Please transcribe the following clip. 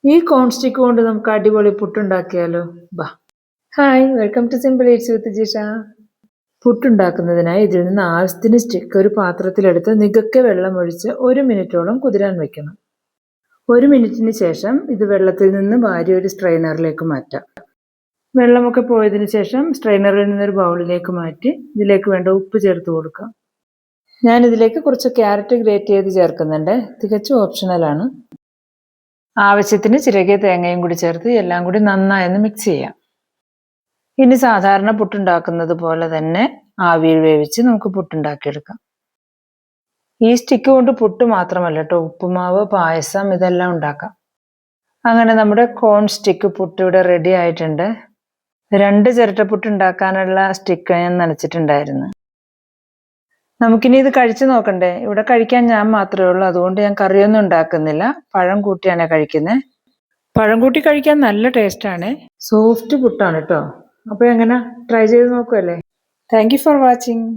ഈ കോൺ സ്റ്റിക്ക് കൊണ്ട് നമുക്ക് അടിപൊളി പുട്ടുണ്ടാക്കിയാലോ? ബാ. Hi, welcome to simple eats with Jisha. പുട്ടുണ്ടാക്കുന്നതിനായി ഇതിൽ നിന്ന് ആവശ്യത്തിന് സ്റ്റിക്ക് ഒരു പാത്രത്തിലെടുത്ത് നികക്കെ വെള്ളം ഒഴിച്ച് 1 മിനിറ്റോളം കുതിരാൻ വെക്കണം. 1 മിനിറ്റിന് ശേഷം ഇത് വെള്ളത്തിൽ നിന്ന് വാരി ഒരു സ്ട്രെയിനറിലേക്ക് മാറ്റാം. വെള്ളമൊക്കെ പോയതിനു ശേഷം സ്ട്രെയിനറിൽ നിന്നൊരു ബൗളിലേക്ക് മാറ്റി ഇതിലേക്ക് വേണ്ട ഉപ്പ് ചേർത്ത് കൊടുക്കാം. ഞാനിതിലേക്ക് കുറച്ച് ക്യാരറ്റ് ഗ്രേറ്റ് ചെയ്ത് ചേർക്കുന്നുണ്ട്. തികച്ചും ഓപ്ഷണലാണ്. ആവശ്യത്തിന് ചിരകിയ തേങ്ങയും കൂടി ചേർത്ത് എല്ലാം കൂടി നന്നായി മിക്സ് ചെയ്യാം. ഇനി സാധാരണ പുട്ടുണ്ടാക്കുന്നത് പോലെ തന്നെ ആവിയിൽ വേവിച്ച് നമുക്ക് പുട്ടുണ്ടാക്കിയെടുക്കാം. ഈ സ്റ്റിക്ക് കൊണ്ട് പുട്ട് മാത്രമല്ല കേട്ടോ, ഉപ്പുമാവ്, പായസം ഇതെല്ലാം ഉണ്ടാക്കാം. അങ്ങനെ നമ്മുടെ കോൺ സ്റ്റിക്ക് പുട്ട് ഇവിടെ റെഡി ആയിട്ടുണ്ട്. 2 ചിരട്ടപ്പുട്ട് ഉണ്ടാക്കാനുള്ള സ്റ്റിക്ക് ഞാൻ നനച്ചിട്ടുണ്ടായിരുന്നു. നമുക്കിനി ഇത് കഴിച്ചു നോക്കണ്ടേ? ഇവിടെ കഴിക്കാൻ ഞാൻ മാത്രമേ ഉള്ളൂ, അതുകൊണ്ട് ഞാൻ കറിയൊന്നും ഉണ്ടാക്കുന്നില്ല. പഴം കൂട്ടിയാണ് കഴിക്കുന്നത്. പഴം കൂട്ടി കഴിക്കാൻ നല്ല ടേസ്റ്റാണ്. സോഫ്റ്റ് പുട്ടാണ് കേട്ടോ. അപ്പോൾ എങ്ങനെ, ട്രൈ ചെയ്ത് നോക്കുമല്ലേ? Thank you for watching.